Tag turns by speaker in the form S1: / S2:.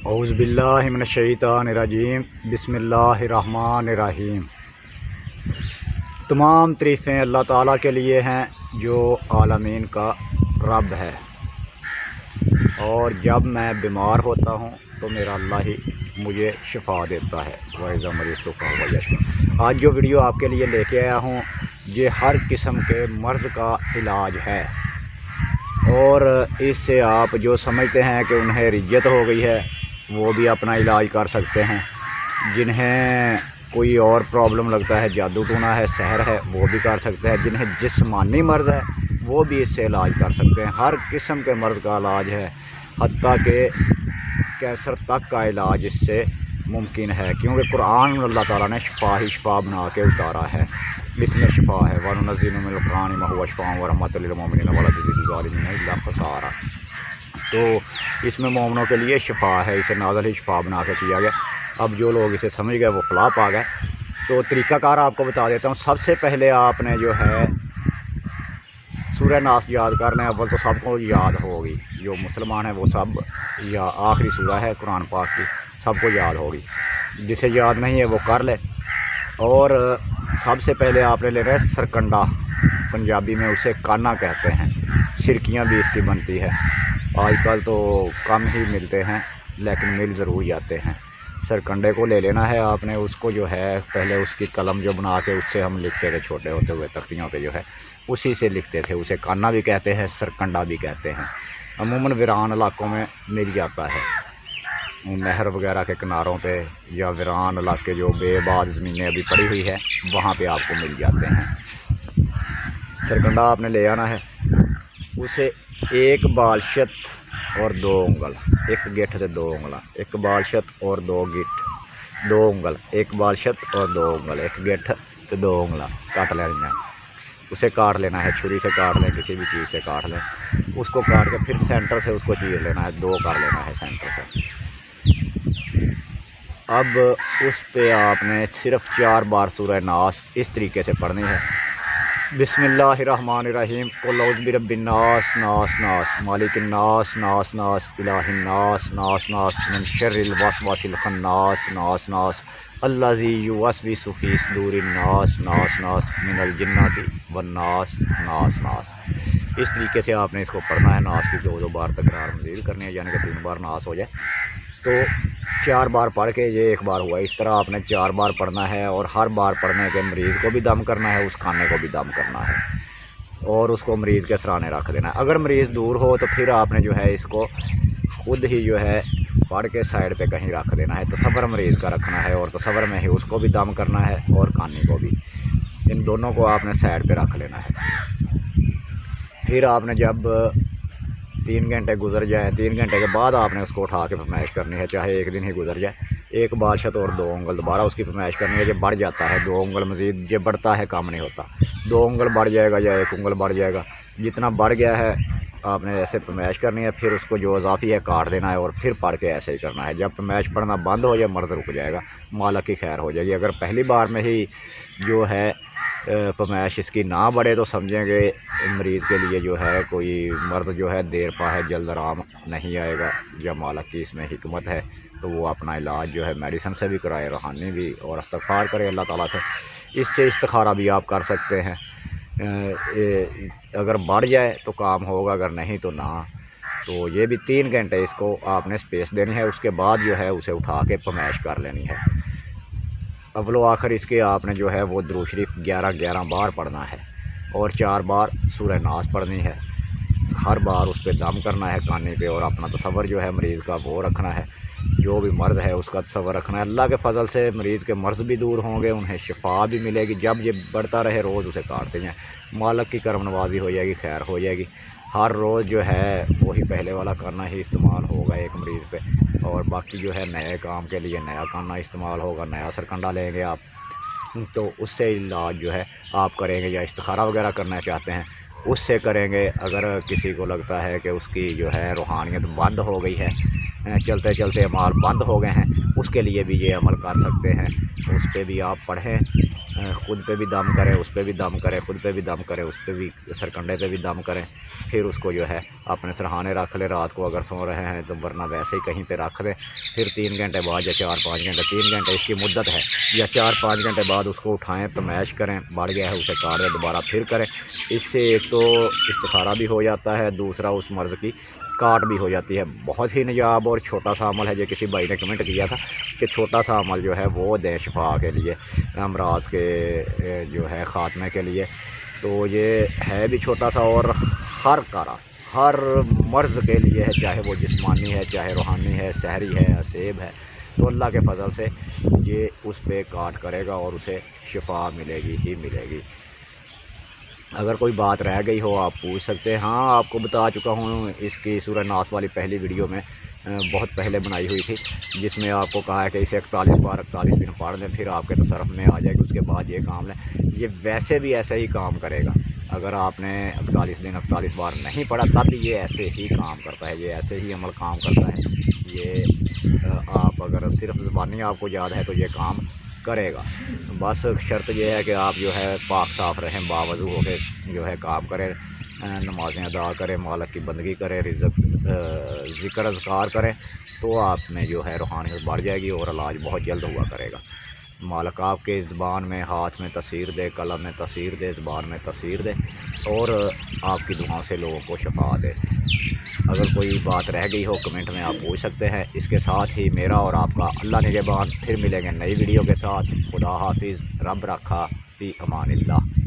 S1: اعوذ باللہ من الشیطان الرجیم، بسم اللہ الرحمن الرحیم۔ تمام تعریفیں اللہ تعالیٰ کے لیے ہیں جو عالمین کا رب ہے، اور جب میں بیمار ہوتا ہوں تو میرا اللہ ہی مجھے شفا دیتا ہے۔ وَإِذَا مَرِضْتُ فَهُوَ يَشْفِينِ۔ آج جو ویڈیو آپ کے لیے لے کے آیا ہوں یہ ہر قسم کے مرض کا علاج ہے، اور اس سے آپ جو سمجھتے ہیں کہ انہیں رجت ہو گئی ہے وہ بھی اپنا علاج کر سکتے ہیں، جنہیں کوئی اور پرابلم لگتا ہے، جادو ٹونا ہے، سحر ہے، وہ بھی کر سکتے ہیں، جنہیں جسمانی مرض ہے وہ بھی اس سے علاج کر سکتے ہیں۔ ہر قسم کے مرض کا علاج ہے، حتیٰ کہ کینسر تک کا علاج اس سے ممکن ہے، کیونکہ قرآن میں اللہ تعالیٰ نے شفا ہی شفا بنا کے اتارا ہے، اس میں شفا ہے۔ وَنُنَزِّلُ مِنَ الْقُرْآنِ مَا هُوَ شِفَاءٌ وَرَحْمَةٌ لِّلْمُؤْمِنِينَ وَلَا يَزِيدُ الظَّالِمِينَ إِلَّا خَسَارًا۔ تو اس میں مومنوں کے لیے شفا ہے، اسے نازل ہی شفا بنا کے کیا گیا۔ اب جو لوگ اسے سمجھ گئے وہ فلاح پا گئے۔ تو طریقہ کار آپ کو بتا دیتا ہوں۔ سب سے پہلے آپ نے جو ہے سورہ ناس یاد کرنا ہے۔ اول تو سب کو یاد ہوگی، جو مسلمان ہیں وہ سب، یا آخری سورہ ہے قرآن پاک کی، سب کو یاد ہوگی، جسے یاد نہیں ہے وہ کر لے۔ اور سب سے پہلے آپ نے لینا ہے سرکنڈا، پنجابی میں اسے کانا کہتے ہیں، سرکیاں بھی اس کی بنتی ہے، آج کل تو کم ہی ملتے ہیں لیکن مل ضرور جاتے ہیں۔ سرکنڈے کو لے لینا ہے آپ نے، اس کو جو ہے پہلے اس کی قلم جو بنا کے اس سے ہم لکھتے تھے چھوٹے ہوتے ہوئے تختیوں پہ، جو ہے اسی سے لکھتے تھے، اسے کانا بھی کہتے ہیں، سرکنڈا بھی کہتے ہیں۔ عموماً ویران علاقوں میں مل جاتا ہے، نہر وغیرہ کے کناروں پہ، یا ویران علاقے جو بے آباد زمینیں ابھی پڑی ہوئی ہے وہاں پہ آپ کو مل جاتے ہیں۔ سرکنڈا آپ نے لے آنا ہے، اسے ایک بالشت اور دو انگل، ایک گٹھ تے دو انگلاں، ایک بالشت اور دو گٹھ، دو انگل، ایک بالشت اور دو انگل، ایک گٹھ تے دو انگلاں کاٹ لینی ہیں۔ اسے کاٹ لینا ہے، چھری سے کاٹ لیں، کسی بھی چیز سے کاٹ لیں، اس کو کاٹ کے پھر سینٹر سے اس کو چیر لینا ہے، دو کر لینا ہے سینٹر سے۔ اب اس پہ آپ نے صرف 4 بار سورہ ناس اس طریقے سے پڑھنی ہے۔ بسم اللہ الرحمن الرحیم، قل اعوذ برب الناس، ناس ناس، مالک الناس، ناس ناس، الہ الناس، ناس ناس، من شر الوسواس الخناس، ناس ناس، الذی یوسوس فی صدور الناس، ناس ناس، من الجنۃ والناس، ناس ناس۔ اس طریقے سے آپ نے اس کو پڑھنا ہے۔ ناس کی 2 بار تکرار مزید کرنی ہے، یعنی کہ 3 بار ناس ہو جائے۔ تو 4 بار پڑھ کے یہ 1 بار ہوا، اس طرح آپ نے 4 بار پڑھنا ہے، اور ہر بار پڑھنے کے مریض کو بھی دم کرنا ہے، اس کھانے کو بھی دم کرنا ہے، اور اس کو مریض کے سرانے رکھ دینا ہے۔ اگر مریض دور ہو تو پھر آپ نے جو ہے اس کو خود ہی جو ہے پڑھ کے سائڈ پہ کہیں رکھ دینا ہے، تصور مریض کا رکھنا ہے، اور تصور میں ہی اس کو بھی دم کرنا ہے اور کھانے کو بھی، ان دونوں کو آپ نے سائڈ پہ رکھ لینا ہے۔ پھر آپ نے جب 3 گھنٹے گزر جائیں، 3 گھنٹے کے بعد آپ نے اس کو اٹھا کے فرمائش کرنی ہے، چاہے 1 دن ہی گزر جائے۔ ایک بالشت اور 2 انگل دوبارہ اس کی فرمائش کرنی ہے۔ جب بڑھ جاتا ہے 2 انگل مزید، یہ بڑھتا ہے کم نہیں ہوتا، 2 انگل بڑھ جائے گا یا 1 انگل بڑھ جائے گا، جتنا بڑھ گیا ہے آپ نے ایسے فرمائش کرنی ہے۔ پھر اس کو جو اضافی ہے کاٹ دینا ہے، اور پھر پڑھ کے ایسے ہی کرنا ہے۔ جب فرمائش پڑھنا بند ہو جائے مرض رک جائے گا، مالک کی خیر ہو جائے گی۔ اگر پہلی بار میں ہی جو ہے فرمائش اس کی نہ بڑھے تو سمجھیں کہ مریض کے لیے جو ہے کوئی مرض جو ہے دیر پا ہے، جلد آرام نہیں آئے گا، یا مالک کی اس میں حکمت ہے تو وہ اپنا علاج جو ہے میڈیسن سے بھی کرائے، روحانی بھی، اور استغفار کرے اللہ تعالیٰ سے۔ اس سے استخارہ بھی آپ کر سکتے ہیں۔ اگر بڑھ جائے تو کام ہوگا، اگر نہیں تو نہ۔ تو یہ بھی 3 گھنٹے اس کو آپ نے سپیس دینی ہے، اس کے بعد جو ہے اسے اٹھا کے فرمائش کر لینی ہے۔ اول و آخر اس کے آپ نے جو ہے وہ درود شریف 11 بار پڑھنا ہے، اور 4 بار سورہ ناس پڑھنی ہے۔ ہر بار اس پہ دم کرنا ہے کانے پہ، اور اپنا تصور جو ہے مریض کا وہ رکھنا ہے، جو بھی مرض ہے اس کا تصور رکھنا ہے۔ اللہ کے فضل سے مریض کے مرض بھی دور ہوں گے، انہیں شفا بھی ملے گی۔ جب یہ بڑھتا رہے روز اسے کاٹتے جائیں، مالک کی کرم نوازی ہو جائے گی، خیر ہو جائے گی۔ ہر روز جو ہے وہی پہلے والا کرنا ہی استعمال ہوگا ایک مریض پہ، اور باقی جو ہے نئے کام کے لیے نیا کانا استعمال ہوگا، نیا سرکنڈا لیں گے آپ، تو اس سے علاج جو ہے آپ کریں گے، یا استخارہ وغیرہ کرنا چاہتے ہیں اس سے کریں گے۔ اگر کسی کو لگتا ہے کہ اس کی جو ہے روحانیت بند ہو گئی ہے، چلتے چلتے اعمال بند ہو گئے ہیں، اس کے لیے بھی یہ عمل کر سکتے ہیں۔ اس پہ بھی آپ پڑھیں خود پہ بھی دم کریں، اس پہ بھی دم کریں، خود پہ بھی دم کریں، اس پہ بھی سرکنڈے پہ بھی دم کریں، پھر اس کو جو ہے اپنے سرہانے رکھ لیں رات کو اگر سو رہے ہیں تو، ورنہ ویسے ہی کہیں پہ رکھ دیں۔ پھر 3 گھنٹے بعد یا 4-5 گھنٹے، 3 گھنٹے اس کی مدت ہے، یا 4-5 گھنٹے بعد اس کو اٹھائیں تو میش کریں، بڑھ گیا ہے اسے کاٹ دیں، دوبارہ پھر کریں۔ اس سے ایک تو استخارہ بھی ہو جاتا ہے، دوسرا اس مرض کی کاٹ بھی ہو جاتی ہے۔ بہت ہی نجاب اور چھوٹا سا عمل ہے، جو کسی بھائی نے کمنٹ کیا تھا کہ چھوٹا سا عمل جو ہے وہ دیں شفا کے لیے، امراض کے جو ہے خاتمے کے لیے، تو یہ ہے بھی چھوٹا سا، اور ہر مرض کے لیے ہے، چاہے وہ جسمانی ہے، چاہے روحانی ہے، سحری ہے، اسیب ہے، تو اللہ کے فضل سے یہ اس پہ کاٹ کرے گا اور اسے شفا ملے گی ہی ملے گی۔ اگر کوئی بات رہ گئی ہو آپ پوچھ سکتے ہیں۔ ہاں، آپ کو بتا چکا ہوں اس کی سورہ ناس والی پہلی ویڈیو میں، بہت پہلے بنائی ہوئی تھی، جس میں آپ کو کہا ہے کہ اسے 41 بار 41 دن پڑھ لیں، پھر آپ کے تصرف میں آ جائے گی، اس کے بعد یہ کام لیں۔ یہ ویسے بھی ایسے ہی کام کرے گا، اگر آپ نے 41 دن 41 بار نہیں پڑھا تب بھی یہ ایسے ہی کام کرتا ہے، یہ ایسے ہی عمل کام کرتا ہے۔ یہ آپ اگر صرف زبانی آپ کو یاد ہے تو یہ کام کرے گا، بس شرط یہ ہے کہ آپ جو ہے پاک صاف رہیں، باوضو ہو کے جو ہے کام کریں، نمازیں ادا کریں، مالک کی بندگی کریں، ذکر اذکار کریں، تو آپ میں جو ہے روحانیت بڑھ جائے گی اور علاج بہت جلد ہوا کرے گا۔ مالک آپ کے زبان میں، ہاتھ میں تاثیر دے، قلم میں تاثیر دے، زبان میں تاثیر دے، اور آپ کی دعاؤں سے لوگوں کو شفا دے۔ اگر کوئی بات رہ گئی ہو کمنٹ میں آپ پوچھ سکتے ہیں۔ اس کے ساتھ ہی میرا اور آپ کا اللہ نگہبان، پھر ملیں گے نئی ویڈیو کے ساتھ۔ خدا حافظ، رب رکھا، فی امان اللہ۔